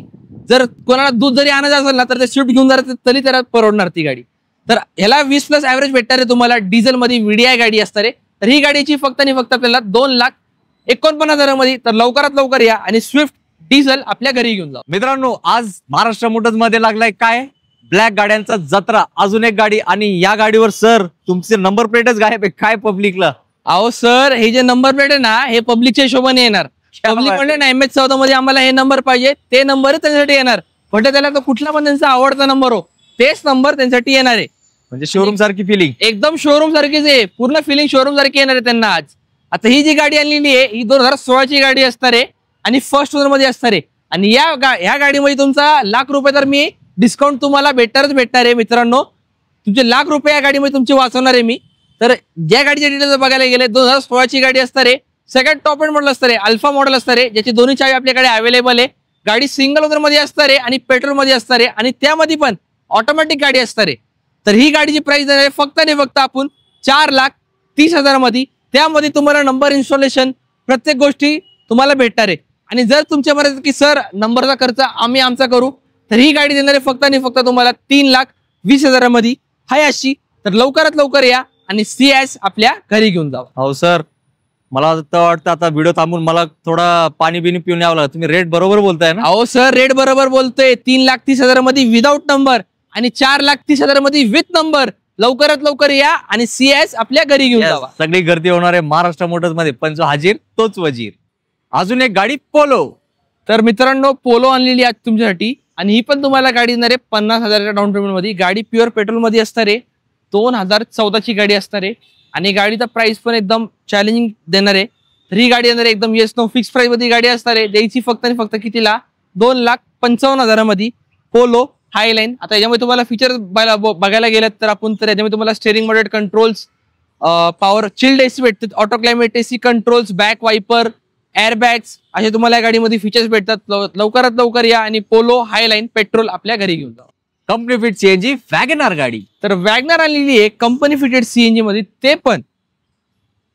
[SPEAKER 1] जर कोणाला दूध जरी आणायचं असेल ना तर ते स्विफ्ट घेऊन जातात तरी त्याला परवडणार ती गाडी. तर ह्याला 20+ ऍव्हरेज भेटणार आहे तुम्हाला. डिझेल मध्ये VDI गाडी असणार आहे. तर ही गाडीची फक्त आणि फक्त आपल्याला 2,49,000 मध्ये. तर लवकरात लवकर या आणि स्विफ्ट डिझेल आपल्या घरी घेऊन जा.
[SPEAKER 2] मित्रांनो आज महाराष्ट्र मोटर्स मध्ये लागलाय काय ब्लॅक गाड्यांचा जत्रा. अजून एक गाडी आणि या गाडीवर सर तुमचे नंबर प्लेटच गायब आहे काय पब्लिकला.
[SPEAKER 1] अहो सर हे जे नंबर प्लेट आहे ना हे पब्लिकच्या हिशोबाने येणार. पब्लिक म्हणले ना MH14 मध्ये आम्हाला हे नंबर पाहिजे ते नंबर त्यांच्यासाठी येणार. पण त्याला तो कुठला पण त्यांचा आवडता नंबर हो तेच नंबर त्यांच्यासाठी येणार आहे.
[SPEAKER 2] म्हणजे शोरूम सारखी फिलिंग
[SPEAKER 1] एकदम शोरूम सारखीच आहे. पूर्ण फिलिंग शोरूम सारखी येणार आहे त्यांना आज. आता ही जी गाडी आणलेली आहे ही 2016ची गाडी असणार आहे आणि फर्स्ट ओनर मध्ये असणार आहे. आणि या गाडीमध्ये तुमचा ₹1,00,000 तर मी डिस्काउंट तुम्हाला भेटणार आहे मित्रांनो. तुमचे ₹1,00,000 या गाडीमध्ये तुमचे वाचवणार आहे मी. तर ज्या गाडीच्या डिटेल्स बघायला गेले 2016ची गाडी असणार आहे. सेकंड टॉप एंड मॉडेल असणार आहे. अल्फा मॉडेल असणार आहे ज्याची दोन्ही चावी आपल्याकडे अवेलेबल आहे. गाडी सिंगल ओनर मध्ये असणार आहे आणि पेट्रोल मध्ये असणार आहे आणि त्यामध्ये पण ऑटोमॅटिक गाडी असणार आहे. तर ही गाडीची प्राइस आहे फक्त आणि फक्त आपण 4,30,000 मध्ये. त्यामध्ये तुम्हाला नंबर इन्स्टॉलेशन प्रत्येक गोष्टी तुम्हाला भेटणार आहे. आणि जर तुमच्या मनात की सर नंबरचा खर्च आम्ही आमचा करू तर ही गाडी देणार आहे फक्त आणि फक्त तुम्हाला 3,20,000 मध्ये. हाय अशी. तर लवकरात लवकर या आणि CS आपल्या घरी घेऊन जावा.
[SPEAKER 2] हो सर मला वाटतं आता व्हिडिओ थांबून मला थोडा पाणी बिनी पिऊन यावं लागलं. तुम्ही रेट बरोबर बोलताय ना.
[SPEAKER 1] अहो सर रेट बरोबर बोलतोय. 3,30,000 मध्ये विदाऊट नंबर आणि 4,30,000 मध्ये विथ नंबर. लवकरात लवकर या आणि CS आपल्या घरी घेऊन जावा.
[SPEAKER 2] सगळी गर्दी होणार आहे महाराष्ट्र मोटर्स मध्ये. पंच हाजीर तोच वजीर. अजून एक गाडी पोलो.
[SPEAKER 1] तर मित्रांनो पोलो आणलेली आहे तुमच्यासाठी आणि ही पण तुम्हाला गाडी देणार आहे 50,000च्या डाऊन पेमेंट मध्ये. गाडी प्युअर पेट्रोल मध्ये असणार आहे. 2014ची गाडी असणार आहे आणि गाडीचा प्राइस पण एकदम चॅलेंजिंग देणार आहे. तर ही गाडी येणार आहे एकदम येस नो फिक्स प्राइस मध्ये गाडी असणार आहे. द्यायची फक्त आणि फक्त कितीला 2,55,000 मध्ये पोलो हायलाईन. आता याच्यामध्ये तुम्हाला फीचर बघायला गेलं तर आपण तर याच्यामध्ये तुम्हाला steering model controls, power chilled AC भेटतात, auto climate AC controls, back wiper, airbags असे तुम्हाला या गाडीमध्ये फीचर्स भेटतात. लवकरात लवकर या आणि पोलो हायलाईन पेट्रोल आपल्या घरी घेऊन जा.
[SPEAKER 2] कंपनी फिट CNG वॅगनार गाडी.
[SPEAKER 1] तर वॅगनार आणलेली आहे कंपनी फिटेड CNG मध्ये. ते पण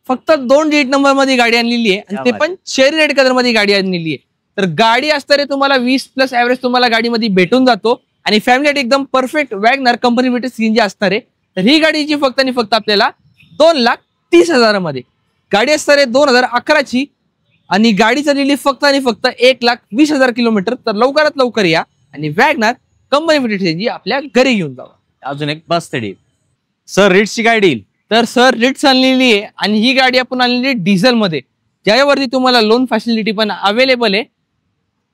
[SPEAKER 1] फक्त 2 डिजिट नंबर मध्ये गाडी आणलेली आहे आणि ते पण शेरी रेड कलर मध्ये गाडी आणलेली आहे. तर गाडी असताना तुम्हाला 20+ ऍव्हरेज तुम्हाला गाडीमध्ये भेटून जातो आणि फॅमिली एकदम perfect WagonR company fitted CNG असणार आहे. तर ही गाडीची फक्त आणि फक्त आपल्याला 2,30,000 मध्ये गाडी असणार आहे 2011ची आणि गाडी चाललेली फक्त आणि फक्त 1,20,000 किलोमीटर. तर लवकरात लवकर या आणि वॅगनार कंपनी फिटेड CNG आपल्या घरी घेऊन जावा.
[SPEAKER 2] अजून एक बस डील. सर रिट्सची गाडी डील.
[SPEAKER 1] तर सर रिट्स आणलेली आहे आणि ही गाडी आपण आणलेली डिझेल मध्ये ज्यावरती तुम्हाला लोन फॅसिलिटी पण अवेलेबल आहे.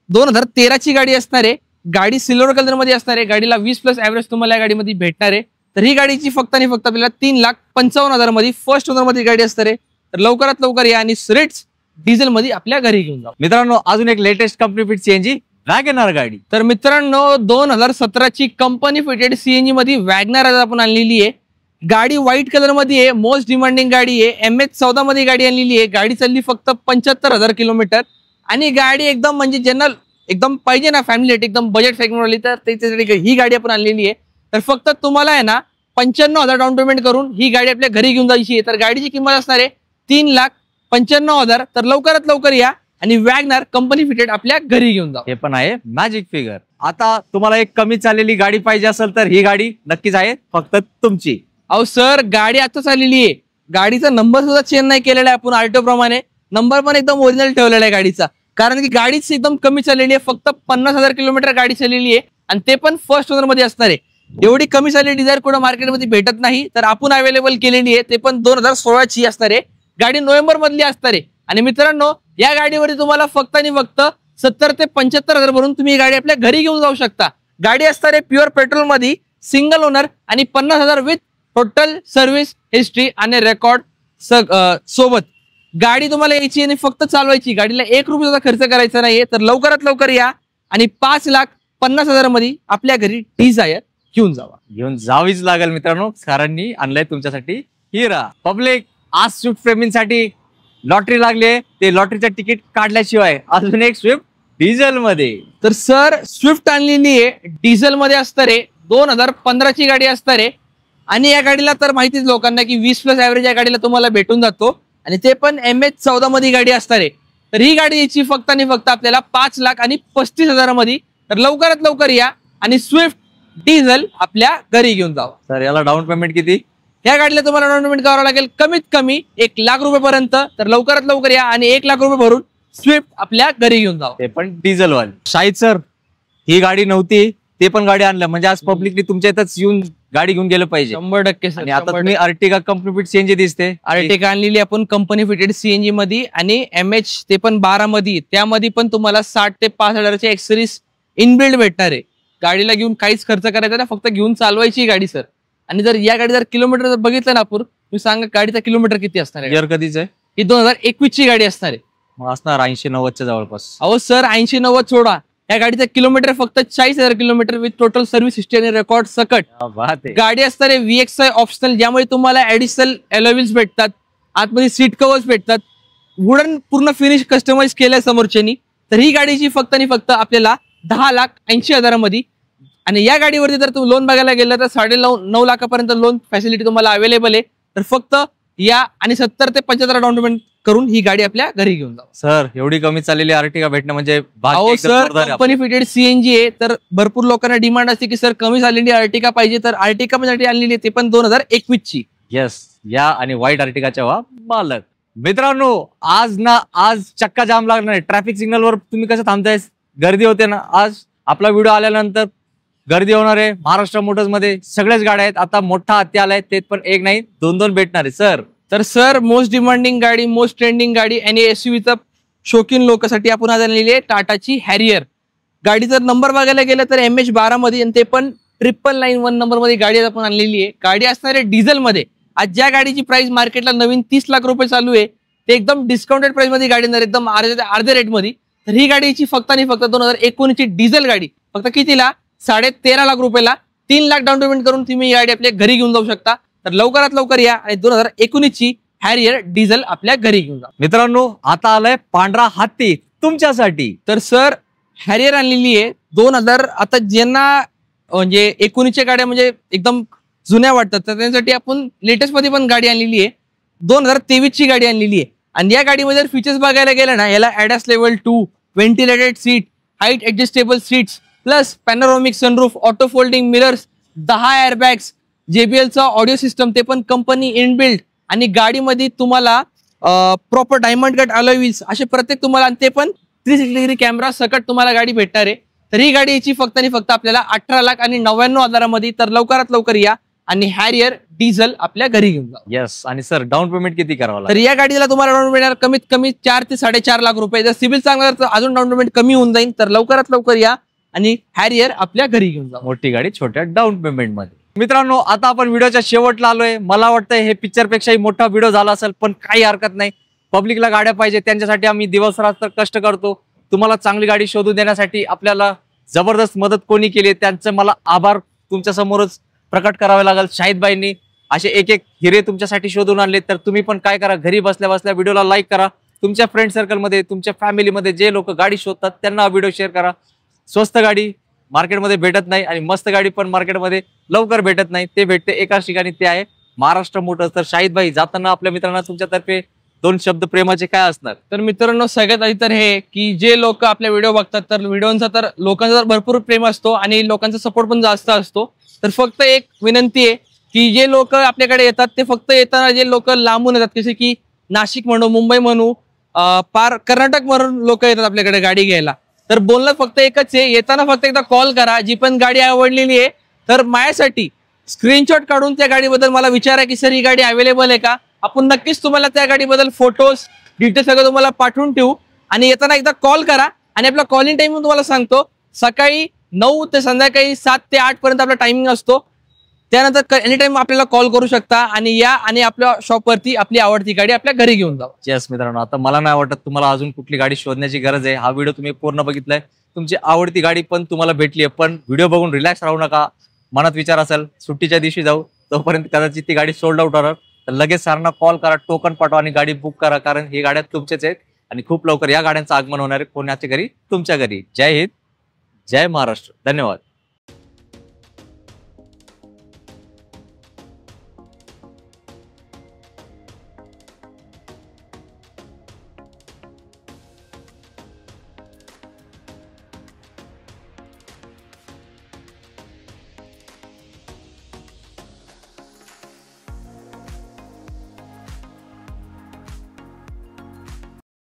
[SPEAKER 1] 2013ची गाडी असणार आहे. गाडी सिल्वर कलर मध्ये असणार आहे. गाडीला 20+ ऍव्हरेज तुम्हाला या गाडीमध्ये भेटणार आहे. तर ही गाडीची फक्त आणि फक्त आपल्याला 3,55,000 मध्ये फर्स्ट ओनर मध्ये गाडी असणार आहे. तर लवकरात लवकर या आणि रिट्स डिझेल मध्ये आपल्या घरी घेऊन जाऊ.
[SPEAKER 2] मित्रांनो अजून एक latest company fit CNG WagonR गाडी.
[SPEAKER 1] तर मित्रांनो 2017ची कंपनी फिटेड CNG मध्ये वॅगनार आपण आणलेली आहे. गाडी व्हाईट कलर मध्ये आहे. मोस्ट डिमांडिंग गाडी आहे. MH14 मध्ये गाडी आणलेली आहे. गाडी चालली फक्त 75,000 किलोमीटर आणि गाडी एकदम म्हणजे ज्यांना एकदम पाहिजे ना फॅमिली एकदम बजेट सेगमेंट वाली तर त्याच्यासाठी ही गाडी आपण आणलेली आहे. तर फक्त तुम्हाला आहे ना 95,000 डाऊन पेमेंट करून ही गाडी आपल्या घरी घेऊन जायची आहे. तर गाडीची किंमत असणार आहे 3,95,000. तर लवकरात लवकर या आणि वॅगनार कंपनी फिटेड आपल्या घरी घेऊन जा.
[SPEAKER 2] हे पण आहे मॅजिक फिगर. आता तुम्हाला एक कमी चाललेली गाडी पाहिजे असेल तर ही गाडी नक्कीच आहे फक्त तुमची.
[SPEAKER 1] अहो सर गाडी आता चाललेली आहे. गाडीचा नंबर सुद्धा चेंज नाही केलेला आहे आपण आर्टो प्रमाणे. नंबर पण एकदम ओरिजिनल ठेवलेला आहे गाडीचा. कारण की गाडीच एकदम कमी चाललेली आहे, फक्त 50,000 किलोमीटर गाडी चाललेली आहे आणि ते पण फर्स्ट ओनर मध्ये असणार आहे. एवढी कमी चाललेली डिझायर कुठं मार्केटमध्ये भेटत नाही, तर आपण अवेलेबल केलेली आहे. ते पण 2016ची असणार आहे. गाडी नोव्हेंबर मधली असणार आहे. आणि मित्रांनो, या गाडीवरती तुम्हाला फक्त आणि फक्त 70 ते 75,000 भरून तुम्ही ही गाडी आपल्या घरी घेऊन जाऊ शकता. गाडी असणार आहे प्युअर पेट्रोल मध्ये, सिंगल ओनर आणि 50,000 विथ टोटल सर्व्हिस हिस्ट्री आणि रेकॉर्ड सोबत. गाडी तुम्हाला यायची आणि फक्त चालवायची. गाडीला 1 रुपयाचा खर्च करायचा नाहीये. तर लवकरात लवकर या आणि 5,50,000 मध्ये आपल्या घरी डिझायर घेऊन जावा.
[SPEAKER 2] घेऊन जावीच लागेल मित्रांनो, सरांनी आणलंय तुमच्यासाठी हिरा. पब्लिक, आज स्विफ्ट प्रेमींसाठी लॉटरी लागली. ते लॉटरीचं तिकीट काढल्याशिवाय अजून एक स्विफ्ट डिझेल मध्ये.
[SPEAKER 1] तर सर, स्विफ्ट आणलेली आहे डिझेल मध्ये असणार आहे. 2015ची गाडी असणार आहे आणि या गाडीला तर माहितीच लोकांना की 20+ ऍव्हरेज या गाडीला तुम्हाला भेटून जातो आणि ते पण MH14 मध्ये गाडी असणार आहे. तर ही गाडी याची फक्त आणि फक्त आपल्याला 5,35,000 मध्ये. तर लवकरात लवकर या आणि स्विफ्ट डिझेल आपल्या घरी घेऊन जावा.
[SPEAKER 2] सर, याला डाऊन पेमेंट किती?
[SPEAKER 1] या गाडीला तुम्हाला डाऊन पेमेंट करावं लागेल कमीत कमी 1 लाख रुपयापर्यंत. तर लवकरात लवकर या आणि 1 लाख रुपये भरून स्विफ्ट आपल्या घरी घेऊन जावा.
[SPEAKER 2] ते पण डिझेल वाली. शाहिद सर, ही गाडी नव्हती, ते पण गाडी आणलं म्हणजे आज पब्लिकली तुमच्या इथंच येऊन गाडी घेऊन गेलं पाहिजे.
[SPEAKER 1] 100% सर.
[SPEAKER 2] आणि आता तुम्ही अर्टिगा कंपनी फिट सीएनजी दिसते.
[SPEAKER 1] अर्टिगा आणलेली आपण कंपनी फिटेड सीएनजी मध्ये आणि MH ते पण 12 मध्ये. त्यामध्ये पण तुम्हाला 60 ते 65,000ची एक्सेसरीज इनबिल्ड भेटणार आहे. गाडीला घेऊन काहीच खर्च करायचा नाही, फक्त घेऊन चालवायची गाडी सर. आणि जर या गाडी जर किलोमीटर जर बघितलं ना आपण, तुम्ही सांगा गाडीचा किलोमीटर किती असणार आहे?
[SPEAKER 2] इयर कधीच आहे?
[SPEAKER 1] ही 2021ची गाडी असणार आहे.
[SPEAKER 2] मग असणार 80-90च्या जवळपास.
[SPEAKER 1] अहो सर, 80-90 सोडा, या गाडीचा किलोमीटर फक्त 40,000 kilometre with total service history आणि रेकॉर्ड सकट. गाडी असणार आहे VXI ऑप्शनल, ज्यामुळे तुम्हाला ऍडिशनल अलॉयव्हील्स भेटतात, आतमध्ये सीट कव्हर्स भेटतात, वुडन पूर्ण फिनिश कस्टमाइज केलंय समोरच्यानी. तर ही गाडीची फक्त आणि फक्त आपल्याला 10,80,000 मध्ये. आणि या गाडीवरती जर तुम्ही लोन बघायला गेलं तर 9.5 लाखापर्यंत लोन फॅसिलिटी तुम्हाला अवेलेबल आहे. तर फक्त या आणि 70 ते 75 डाऊन पेमेंट करून ही गाडी आपल्या घरी घेऊन जावा.
[SPEAKER 2] सर, एवढी कमी चाललेली अर्टिगा भेटणं म्हणजे
[SPEAKER 1] सर, कंपनी फिटेड सीएनजी आहे. तर भरपूर लोकांना डिमांड असते की सर कमी चाललेली अर्टिगा पाहिजे. तर अर्टिगा साठी आणलेली आहे, ते पण 2021ची.
[SPEAKER 2] येस, या आणि व्हाईट अर्टिगाच्या वा मालक. मित्रांनो, आज चक्का जाम लागणार आहे. ट्रॅफिक सिग्नल वर तुम्ही कसं थांबताय, गर्दी होते ना. आज आपला व्हिडिओ आल्यानंतर गर्दी होणार आहे. महाराष्ट्र मोटर्स मध्ये सगळ्याच गाड्या आहेत. आता मोठा हत्ती आलाय, ते पण एक नाही 2 भेटणार आहे सर.
[SPEAKER 1] तर सर, मोस्ट डिमांडिंग गाडी, मोस्ट ट्रेंडिंग गाडी आणि SUVचा शौकीन लोकांसाठी आपण आज आणलेली आहे टाटाची हॅरियर. गाडीचा नंबर बघायला गेलं तर MH12 मध्ये आणि ते पण 991 नंबर मध्ये गाडी आपण आणलेली आहे. गाडी असणार आहे डिझेल मध्ये. आज ज्या गाडीची प्राइस मार्केटला नवीन 30 लाख रुपये चालू आहे, ते एकदम डिस्काउंटेड प्राइस मध्ये गाडी येणार, एकदम अर्ध्या रेट मध्ये. तर ही गाडीची फक्त आणि फक्त 2019ची डिझेल गाडी फक्त कितीला? 13.5 लाख रुपयाला. 3 लाख डाऊन पेमेंट करून तुम्ही ही गाडी आपल्या घरी घेऊन जाऊ शकता. तर लवकरात लवकर या आणि 2019ची हॅरियर डिझेल आपल्या घरी घेऊन जा.
[SPEAKER 2] मित्रांनो, आता आलाय पांढरा हत्ती तुमच्यासाठी.
[SPEAKER 1] तर सर, हॅरियर आणलेली आहे 2000. आता ज्यांना म्हणजे 19च्या गाड्या म्हणजे एकदम जुन्या वाटतात, तर त्यांच्यासाठी आपण लेटेस्ट मध्ये पण गाडी आणलेली आहे. 2023ची गाडी आणलेली आहे. आणि या गाडीमध्ये जर फीचर्स बघायला गेलं ना, याला ADAS level 2, ventilated seat, height adjustable seats, plus panoramic sunroof, auto folding mirrors, 10 airbags, JBLचा ऑडिओ सिस्टम, ते पण कंपनी इनबिल्ड. आणि गाडीमध्ये तुम्हाला proper diamond cut alloy wheels असे प्रत्येक तुम्हाला, ते पण 360 डिग्री कॅमेरा सकट तुम्हाला गाडी भेटणार आहे. तर ही गाडी याची फक्त आणि फक्त आपल्याला 18,99,000 मध्ये. तर लवकरात लवकर या आणि हॅरियर डिझेल आपल्या घरी घेऊन जा.
[SPEAKER 2] येस. आणि सर, डाऊन पेमेंट किती करावं लागेल?
[SPEAKER 1] तर या गाडीला तुम्हाला डाऊन पेमेंट कमीत कमी 4 ते 4.5 लाख रुपये. जर सिबिल चांगला तर अजून डाऊन पेमेंट कमी होऊन जाईल. तर लवकरात लवकर या आणि हॅरियर आपल्या घरी घेऊन जा.
[SPEAKER 2] मोठी गाडी छोट्या डाऊन पेमेंट मध्ये. मित्रांनो, आता आपण व्हिडिओच्या शेवटला आलोय. मला वाटतं हे पिक्चर पेक्षाही मोठा व्हिडिओ झाला असेल, पण काही हरकत नाही. पब्लिकला गाड्या पाहिजे, त्यांच्यासाठी आम्ही दिवस रात्र कष्ट करतो. तुम्हाला चांगली गाडी शोधून देण्यासाठी आपल्याला जबरदस्त मदत कोणी केली, त्यांचं मला आभार तुमच्या समोरच प्रकट करावे लागेल. शाहिदबाईंनी असे एक हिरे तुमच्यासाठी शोधून आणले. तर तुम्ही पण काय करा, घरी बसल्या बसल्या व्हिडिओला लाईक करा. तुमच्या फ्रेंड सर्कलमध्ये, तुमच्या फॅमिलीमध्ये जे लोक गाडी शोधतात त्यांना हा व्हिडिओ शेअर करा. स्वस्त गाडी मार्केटमध्ये भेटत नाही आणि मस्त गाडी पण मार्केटमध्ये लवकर भेटत नाही. ते भेटते एकाच ठिकाणी, ते आहे महाराष्ट्र मोटर्स. तर शाहिदबाई, जाताना आपल्या मित्रांना तुमच्यातर्फे 2 शब्द प्रेमाचे काय असणार?
[SPEAKER 1] तर मित्रांनो, सगळ्यात आधी तर हे की जे लोक आपले व्हिडिओ बघतात, तर व्हिडिओचा तर लोकांचा तर भरपूर प्रेम असतो आणि लोकांचा सपोर्ट पण जास्त असतो. तर फक्त एक विनंती आहे की जे लोक आपल्याकडे येतात, ते फक्त येताना जे लोक लांबून येतात, जसे की नाशिक म्हणू, मुंबई म्हणू, पार कर्नाटक वरून लोक येतात आपल्याकडे गाडी घ्यायला. तर बोलणं फक्त एकच आहे, येताना फक्त एकदा कॉल करा. जी पण गाडी आवडलेली आहे तर माझ्यासाठी स्क्रीनशॉट काढून त्या गाडीबद्दल मला विचारा की सर ही गाडी अवेलेबल आहे का. आपण नक्कीच तुम्हाला त्या गाडीबद्दल फोटोज डिटेल्स सगळं तुम्हाला पाठवून ठेवू. आणि येताना एकदा कॉल करा. आणि आपला कॉलिंग टाइम तुम्हाला सांगतो, सकाळी 9 ते संध्याकाळी 7 ते 8 पर्यंत आपला टायमिंग असतो. त्यानंतर एनी टाइम आपल्याला कॉल करू शकता आणि या आणि आपल्या शॉपवरती आपली आवडती गाडी आपल्या घरी घेऊन जा.
[SPEAKER 2] येस मित्रांनो, आता मला नाही वाटत तुम्हाला अजून कुठली गाडी शोधण्याची गरज आहे. हा व्हिडिओ तुम्ही पूर्ण बघितलाय, तुमची आवडती गाडी पण तुम्हाला भेटली आहे. पण व्हिडिओ बघून रिलॅक्स राहू नका. मनात विचार असेल सुट्टीच्या दिवशी जाऊ, तोपर्यंत कदाचित ती गाडी सोल्ड आउट होणार. तर लगेच सरांना कॉल करा, टोकन पाठवा आणि गाडी बुक करा, कारण ही गाड्या तुमच्याच आहेत आणि खूप लवकर या गाड्यांचं आगमन होणार आहे कोणाच्या घरी, तुमच्या घरी. जय हिंद, जय महाराष्ट्र, धन्यवाद.